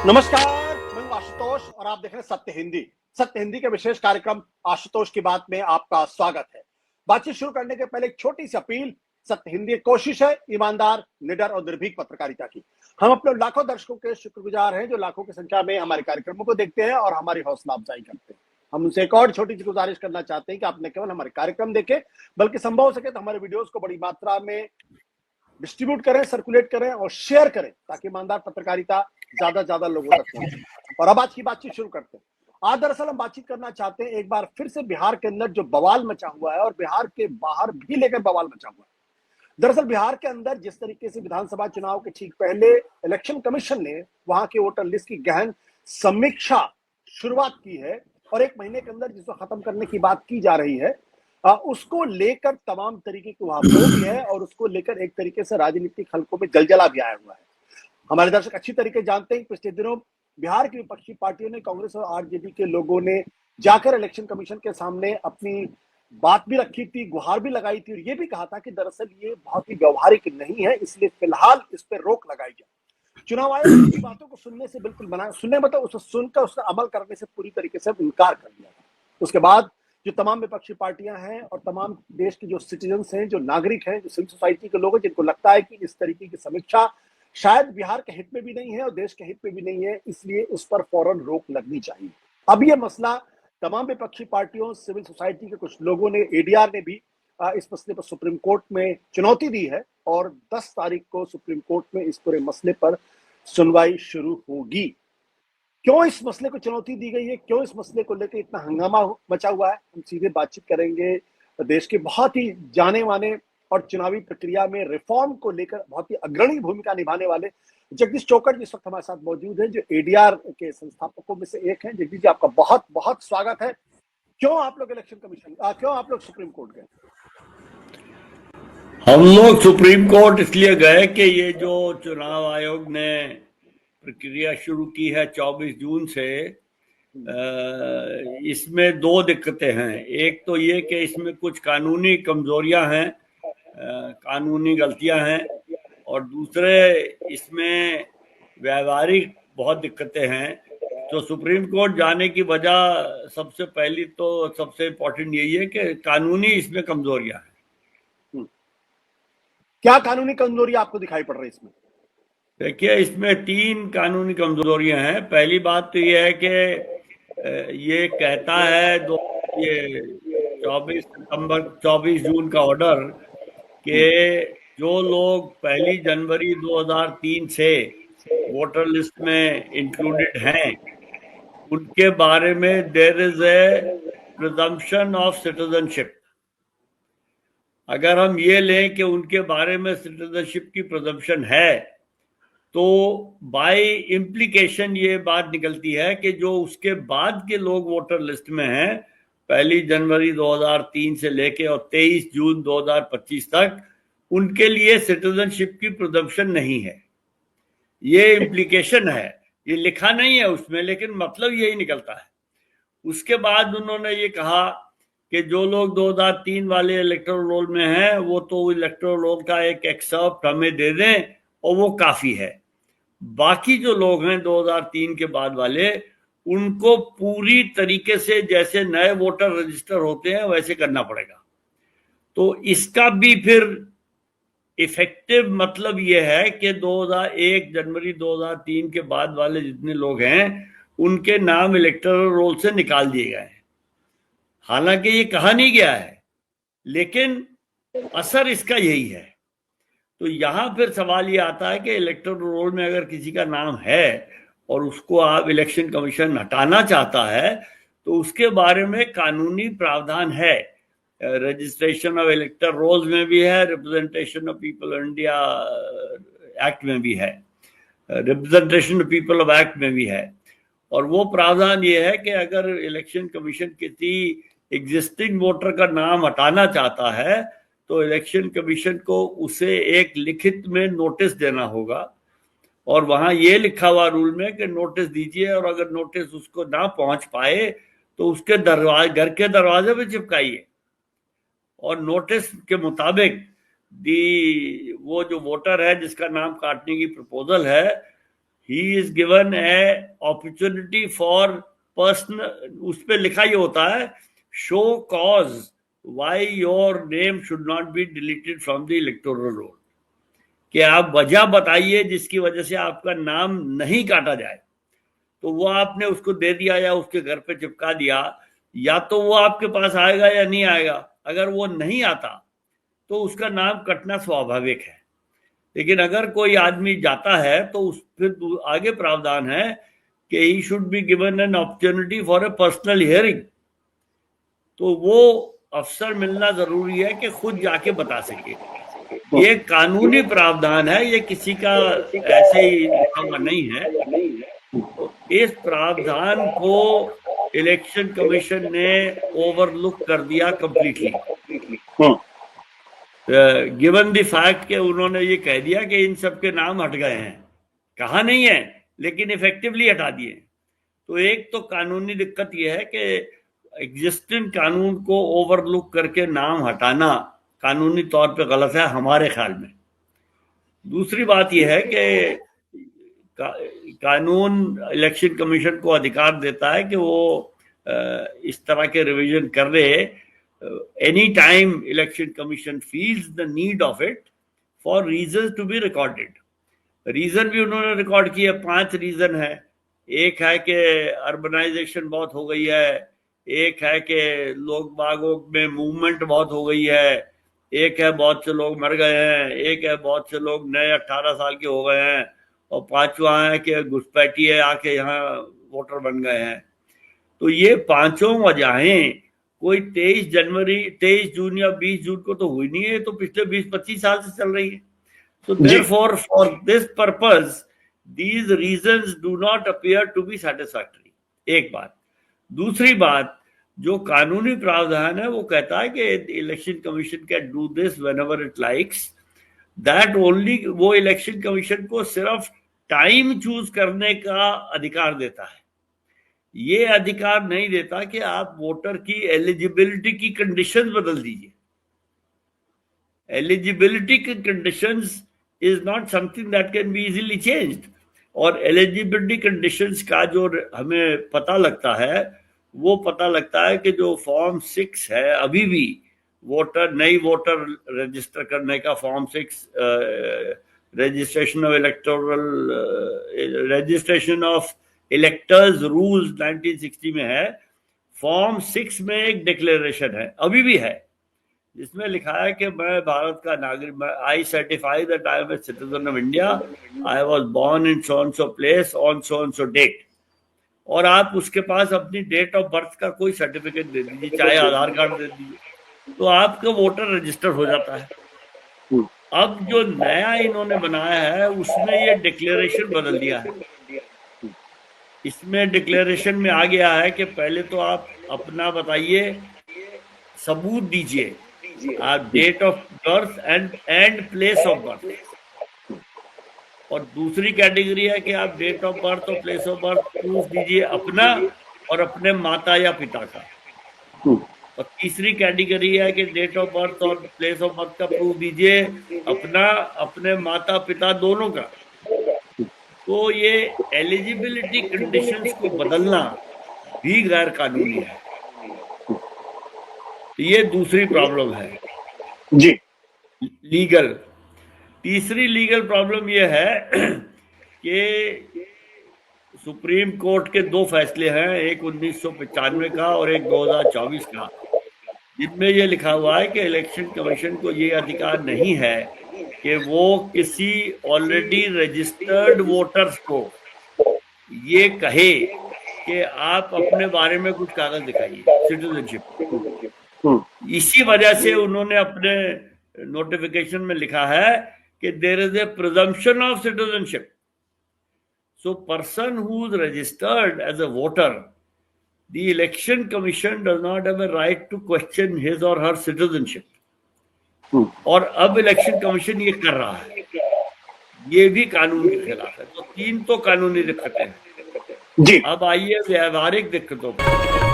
नमस्कार, मैं हूं आशुतोष और आप देख रहे हैं सत्य हिंदी। सत्य हिंदी के विशेष कार्यक्रम आशुतोष की बात में आपका स्वागत है। बातचीत शुरू करने के पहले एक छोटी सी अपील। सत्य हिंदी एक कोशिश है ईमानदार, निडर और निर्भीक पत्रकारिता की। हम अपने लाखों दर्शकों के शुक्रगुजार हैं जो लाखों की संख्या में हमारे कार्यक्रमों को देखते हैं और हमारी हौसला अफजाई करते हैं। हम उनसे एक और छोटी सी गुजारिश करना चाहते हैं कि आप न केवल हमारे कार्यक्रम देखें बल्कि संभव हो सके तो हमारे वीडियोस को बड़ी मात्रा में डिस्ट्रीब्यूट करें, सर्कुलेट करें और शेयर करें ताकि ईमानदार पत्रकारिता ज्यादा लोगों तक पहुंचे। और अब आज की बातचीत शुरू करते हैं। आज दरअसल हम बातचीत करना चाहते हैं एक बार फिर से बिहार के अंदर जो बवाल मचा हुआ है और बिहार के बाहर भी लेकर बवाल मचा हुआ है। दरअसल बिहार के अंदर जिस तरीके से विधानसभा चुनाव के ठीक पहले इलेक्शन कमीशन ने वहां के वोटर लिस्ट की गहन समीक्षा शुरुआत की है और एक महीने के अंदर जिसको खत्म करने की बात की जा रही है, उसको लेकर तमाम तरीके के वहां भी है और उसको लेकर एक तरीके से राजनीतिक हलकों में जलजला भी आया हुआ है। हमारे दर्शक अच्छी तरीके जानते हैं कि पिछले दिनों बिहार की विपक्षी पार्टियों ने, कांग्रेस और आरजेडी के लोगों ने जाकर इलेक्शन कमीशन के सामने अपनी बात भी रखी थी, गुहार भी लगाई थी और ये भी कहा था कि दरअसल ये बहुत ही व्यवहारिक नहीं है, इसलिए फिलहाल इस पर रोक लगाई जाए। चुनाव आयोग की बातों को सुनने से बिल्कुल मना, सुनने मतलब उसे सुनकर उसका अमल करने से पूरी तरीके से इनकार कर दिया था। उसके बाद जो तमाम विपक्षी पार्टियां हैं और तमाम देश के जो सिटीजन्स हैं, जो नागरिक हैं, जो सिविल सोसाइटी के लोग हैं, जिनको लगता है कि इस तरीके की समीक्षा शायद बिहार के हित में भी नहीं है और देश के हित में भी नहीं है, इसलिए उस पर फौरन रोक लगनी चाहिए। अब यह मसला तमाम विपक्षी पार्टियों, सिविल सोसाइटी के कुछ लोगों ने, एडीआर ने भी इस मसले पर सुप्रीम कोर्ट में चुनौती दी है और 10 तारीख को सुप्रीम कोर्ट में इस पूरे मसले पर सुनवाई शुरू होगी। क्यों इस मसले को चुनौती दी गई है, क्यों इस मसले को लेकर इतना हंगामा मचा हुआ है, हम सीधे बातचीत करेंगे देश के बहुत ही जाने माने और चुनावी प्रक्रिया में रिफॉर्म को लेकर बहुत ही अग्रणी भूमिका निभाने वाले जगदीश चौकट जिस वक्त हमारे साथ मौजूद हैं, जो एडीआर के संस्थापकों में से एक हैं। जगदीश जी, आपका बहुत बहुत स्वागत है। क्यों आप लोग इलेक्शन कमीशन, क्यों आप लोग सुप्रीम कोर्ट गए? हम लोग सुप्रीम कोर्ट इसलिए गए कि ये जो चुनाव आयोग ने प्रक्रिया शुरू की है 24 जून से, इसमें दो दिक्कतें हैं। एक तो ये कि इसमें कुछ कानूनी कमजोरियां हैं, कानूनी गलतियां हैं, और दूसरे इसमें व्यवहारिक बहुत दिक्कतें हैं। तो सुप्रीम कोर्ट जाने की वजह सबसे पहली तो सबसे इम्पोर्टेंट यही है कि कानूनी इसमें कमजोरियां हैं। क्या कानूनी कमजोरी आपको दिखाई पड़ रही है इसमें? देखिए, इसमें 3 कानूनी कमजोरियां हैं। पहली बात तो ये है कि ये कहता है ये 24 जून का ऑर्डर कि जो लोग 1 जनवरी 2003 से वोटर लिस्ट में इंक्लूडेड हैं, उनके बारे में there is a presumption of citizenship. अगर हम ये लें कि उनके बारे में सिटीजनशिप की प्रिजम्पशन है, तो बाय इम्प्लीकेशन ये बात निकलती है कि जो उसके बाद के लोग वोटर लिस्ट में हैं 1 जनवरी 2003 से लेके और 23 जून 2025 तक, उनके लिए सिटीजनशिप की प्रिजम्पशन नहीं है। ये इम्प्लीकेशन है, ये लिखा नहीं है उसमें, लेकिन मतलब यही निकलता है। उसके बाद उन्होंने ये कहा कि जो लोग 2003 वाले इलेक्टोरल रोल में हैं, वो तो इलेक्टोरल रोल का एक एक्सर्प्ट हमें दे दें और वो काफी है। बाकी जो लोग हैं 2003 के बाद वाले, उनको पूरी तरीके से जैसे नए वोटर रजिस्टर होते हैं वैसे करना पड़ेगा। तो इसका भी फिर इफेक्टिव मतलब यह है कि 1 जनवरी 2003 के बाद वाले जितने लोग हैं, उनके नाम इलेक्टोरल रोल से निकाल दिए गए हैं। हालांकि ये कहा नहीं गया है, लेकिन असर इसका यही है। तो यहां फिर सवाल ये आता है कि इलेक्टोरल रोल में अगर किसी का नाम है और उसको आप इलेक्शन कमीशन हटाना चाहता है, तो उसके बारे में कानूनी प्रावधान है। रजिस्ट्रेशन ऑफ इलेक्टर रोल्स में भी है, representation of people India act में भी है, representation of people of act में भी है। और वो प्रावधान ये है कि अगर इलेक्शन कमीशन किसी एग्जिस्टिंग वोटर का नाम हटाना चाहता है, तो इलेक्शन कमीशन को उसे एक लिखित में नोटिस देना होगा, और वहां ये लिखा हुआ रूल में कि नोटिस दीजिए, और अगर नोटिस उसको ना पहुंच पाए तो उसके घर के दरवाजे पे चिपकाइए, और नोटिस के मुताबिक वो जो वोटर है जिसका नाम काटने की प्रपोजल है, he is given A opportunity for personal, उस पर लिखा ही होता है show cause why your name should not be deleted from the electoral roll, कि आप वजह बताइए जिसकी वजह से आपका नाम नहीं काटा जाए। तो वो आपने उसको दे दिया या उसके घर पे चिपका दिया, या तो वो आपके पास आएगा या नहीं आएगा। अगर वो नहीं आता तो उसका नाम कटना स्वाभाविक है। लेकिन अगर कोई आदमी जाता है तो उस फिर आगे प्रावधान है कि he should be given an opportunity for a personal hearing. तो वो अफसर मिलना जरूरी है कि खुद जाके बता सके। ये कानूनी प्रावधान है, ये किसी का ऐसे ही लिखा हुआ नहीं है। तो इस प्रावधान को इलेक्शन कमीशन ने ओवरलुक कर दिया कंप्लीटली, गिवन द फैक्ट कि उन्होंने ये कह दिया कि इन सब के नाम हट गए हैं। कहा नहीं है लेकिन इफेक्टिवली हटा दिए। तो एक तो कानूनी दिक्कत यह है कि एग्जिस्टिंग कानून को ओवरलुक करके नाम हटाना कानूनी तौर पे गलत है हमारे ख्याल में। दूसरी बात यह है कि कानून इलेक्शन कमीशन को अधिकार देता है कि वो इस तरह के रिवीजन कर रहे any time election commission feels the need of it for reason to be recorded. Reason भी उन्होंने रिकॉर्ड किए, 5 रीजन है। एक है कि अर्बनाइजेशन बहुत हो गई है, एक है कि लोग बागों में मूवमेंट बहुत हो गई है, एक है बहुत से लोग मर गए हैं, एक है बहुत से लोग नए 18 साल के हो गए हैं, और 5वां है कि घुसपैठिए आके यहाँ वोटर बन गए हैं। तो ये 5 वजहें कोई 23 जून या 20 जून को तो हुई नहीं है, तो पिछले 20-25 साल से चल रही है। So therefore, for this purpose, these reasons do not appear to be satisfactory। एक बात। दूसरी बात, जो कानूनी प्रावधान है वो कहता है कि election commission can do this whenever it likes, that only, वो इलेक्शन कमीशन को सिर्फ टाइम चूज करने का अधिकार देता है। ये अधिकार नहीं देता कि आप वोटर की एलिजिबिलिटी की कंडीशंस बदल दीजिए। एलिजिबिलिटी की conditions is not something that can be easily changed। और एलिजिबिलिटी कंडीशंस का जो हमें पता लगता है वो पता लगता है कि जो फॉर्म 6 है, अभी भी नई वोटर रजिस्टर करने का form 6 registration of electors rules 1960 में है। फॉर्म 6 में एक डिक्लेरेशन है, अभी भी है, जिसमें लिखा है कि मैं भारत का नागरिक, I certify that I am a citizen of India, I was born in so and so place on so and so date. और आप उसके पास अपनी डेट ऑफ बर्थ का कोई सर्टिफिकेट दे दीजिए, चाहे आधार कार्ड दे दीजिए, तो आपका वोटर रजिस्टर हो जाता है। अब जो नया इन्होंने बनाया है उसमें ये डिक्लेरेशन बदल दिया है। इसमें डिक्लेरेशन में आ गया है कि पहले तो आप अपना बताइए, सबूत दीजिए, date of birth and place of birth. और दूसरी कैटेगरी है कि आप डेट ऑफ बर्थ और प्लेस ऑफ बर्थ प्रूफ दीजिए अपना और अपने माता या पिता का। और तीसरी कैटेगरी है कि डेट ऑफ बर्थ और प्लेस ऑफ बर्थ का प्रूफ दीजिए अपना, अपने माता पिता दोनों का। तो ये एलिजिबिलिटी कंडीशंस को बदलना भी गैर कानूनी है। ये दूसरी प्रॉब्लम है जी, लीगल। तीसरी लीगल प्रॉब्लम ये है कि सुप्रीम कोर्ट के 2 फैसले हैं, एक 1995 का और एक 2024 का, जिनमें ये लिखा हुआ है कि इलेक्शन कमीशन को ये अधिकार नहीं है कि वो किसी ऑलरेडी रजिस्टर्ड वोटर्स को ये कहे कि आप अपने बारे में कुछ कागज दिखाइए, सिटीजनशिप। इसी वजह से उन्होंने अपने नोटिफिकेशन में लिखा है कि there is a presumption of citizenship. So person who is registered as a voter, the election commission does not have a right to question his or her citizenship. और अब इलेक्शन कमीशन ये कर रहा है, ये भी कानून के खिलाफ है। तो 3 तो कानूनी दिक्कतें हैं जी। अब आइए व्यवहारिक दिक्कतों पर।